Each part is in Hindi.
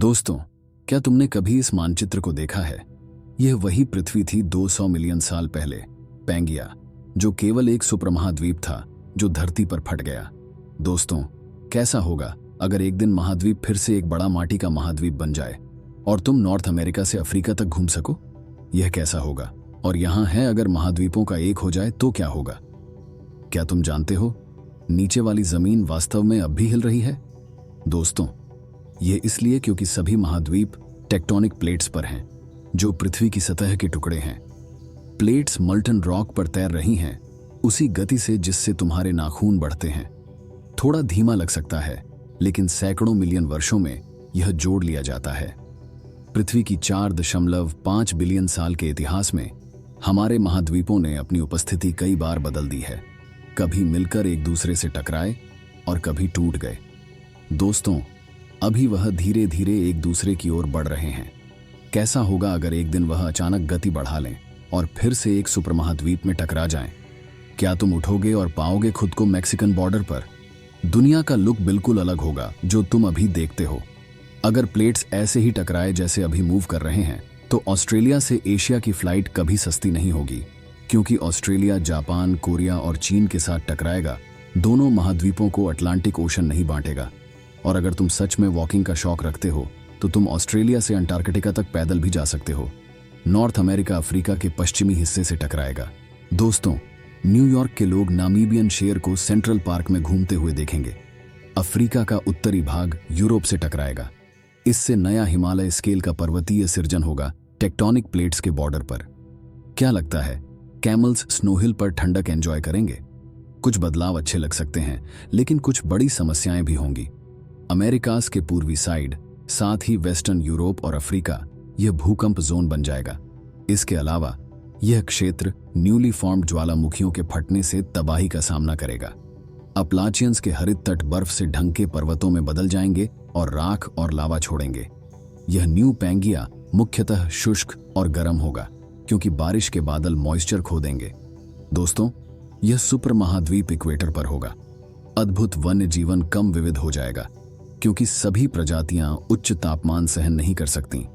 दोस्तों, क्या तुमने कभी इस मानचित्र को देखा है? यह वही पृथ्वी थी 200 मिलियन साल पहले, पैंगिया, जो केवल एक सुपरमहाद्वीप था जो धरती पर फट गया। दोस्तों, कैसा होगा अगर एक दिन महाद्वीप फिर से एक बड़ा माटी का महाद्वीप बन जाए और तुम नॉर्थ अमेरिका से अफ्रीका तक घूम सको? यह कैसा होगा? और यहां है, अगर महाद्वीपों का एक हो जाए तो क्या होगा? क्या तुम जानते हो, नीचे वाली जमीन वास्तव में अब भी हिल रही है? दोस्तों, यह इसलिए क्योंकि सभी महाद्वीप टेक्टोनिक प्लेट्स पर हैं, जो पृथ्वी की सतह के टुकड़े हैं। प्लेट्स मल्टन रॉक पर तैर रही हैं, उसी गति से जिससे तुम्हारे नाखून बढ़ते हैं। थोड़ा धीमा लग सकता है, लेकिन सैकड़ों मिलियन वर्षों में यह जोड़ लिया जाता है। पृथ्वी की 4.5 बिलियन साल के इतिहास में हमारे महाद्वीपों ने अपनी उपस्थिति कई बार बदल दी है। कभी मिलकर एक दूसरे से टकराए और कभी टूट गए। दोस्तों, अभी वह धीरे धीरे एक दूसरे की ओर बढ़ रहे हैं। कैसा होगा अगर एक दिन वह अचानक गति बढ़ा लें और फिर से एक सुपरमहाद्वीप में टकरा जाएं? क्या तुम उठोगे और पाओगे खुद को मैक्सिकन बॉर्डर पर? दुनिया का लुक बिल्कुल अलग होगा जो तुम अभी देखते हो। अगर प्लेट्स ऐसे ही टकराए जैसे अभी मूव कर रहे हैं, तो ऑस्ट्रेलिया से एशिया की फ्लाइट कभी सस्ती नहीं होगी, क्योंकि ऑस्ट्रेलिया जापान, कोरिया और चीन के साथ टकराएगा। दोनों महाद्वीपों को अटलांटिक ओशन नहीं बांटेगा। और अगर तुम सच में वॉकिंग का शौक रखते हो, तो तुम ऑस्ट्रेलिया से अंटार्कटिका तक पैदल भी जा सकते हो। नॉर्थ अमेरिका अफ्रीका के पश्चिमी हिस्से से टकराएगा। दोस्तों, न्यूयॉर्क के लोग नामीबियन शेर को सेंट्रल पार्क में घूमते हुए देखेंगे। अफ्रीका का उत्तरी भाग यूरोप से टकराएगा। इससे नया हिमालय स्केल का पर्वतीय सृजन होगा टेक्टोनिक प्लेट्स के बॉर्डर पर। क्या लगता है, कैमल्स स्नो हिल पर ठंडक एंजॉय करेंगे? कुछ बदलाव अच्छे लग सकते हैं, लेकिन कुछ बड़ी समस्याएं भी होंगी। अमेरिकास के पूर्वी साइड, साथ ही वेस्टर्न यूरोप और अफ्रीका, यह भूकंप जोन बन जाएगा। इसके अलावा यह क्षेत्र न्यूली फॉर्म्ड ज्वालामुखियों के फटने से तबाही का सामना करेगा। अपलाचियंस के हरित तट बर्फ से ढंके पर्वतों में बदल जाएंगे और राख और लावा छोड़ेंगे। यह न्यू पैंगिया मुख्यतः शुष्क और गर्म होगा, क्योंकि बारिश के बादल मॉइस्चर खो देंगे। दोस्तों, यह सुपर महाद्वीप इक्वेटर पर होगा। अद्भुत वन्य जीवन कम विविध हो जाएगा, क्योंकि सभी प्रजातियां उच्च तापमान सहन नहीं कर सकती।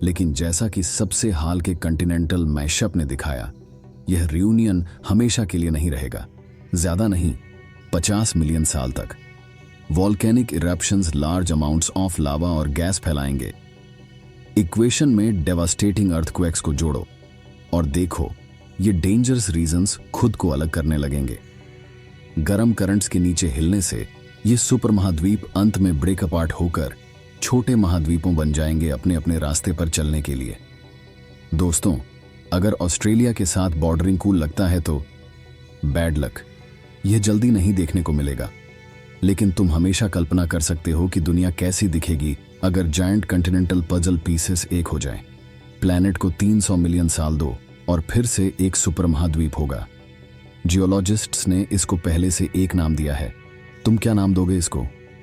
लेकिन जैसा कि सबसे हाल के कंटिनेंटल मैशअप ने दिखाया, यह रियूनियन हमेशा के लिए नहीं रहेगा। ज्यादा नहीं, 50 मिलियन साल तक। Volcanic eruptions large amounts of lava और गैस फैलाएंगे। इक्वेशन में डेवास्टेटिंग अर्थक्वेक्स को जोड़ो और देखो, ये डेंजरस रीजन्स खुद को अलग करने लगेंगे। गर्म करंट्स के नीचे हिलने से ये सुपर महाद्वीप अंत में ब्रेक अपार्ट होकर छोटे महाद्वीपों बन जाएंगे अपने अपने रास्ते पर चलने के लिए। दोस्तों, अगर ऑस्ट्रेलिया के साथ बॉर्डरिंग कूल लगता है तो बैड लक, यह जल्दी नहीं देखने को मिलेगा। लेकिन तुम हमेशा कल्पना कर सकते हो कि दुनिया कैसी दिखेगी अगर जायंट कंटिनेंटल पजल पीसेस एक हो जाएं। प्लैनेट को 300 मिलियन साल दो और फिर से एक सुपर महाद्वीप होगा। जियोलॉजिस्ट्स ने इसको पहले से एक नाम दिया है। तुम क्या नाम दोगे इसको?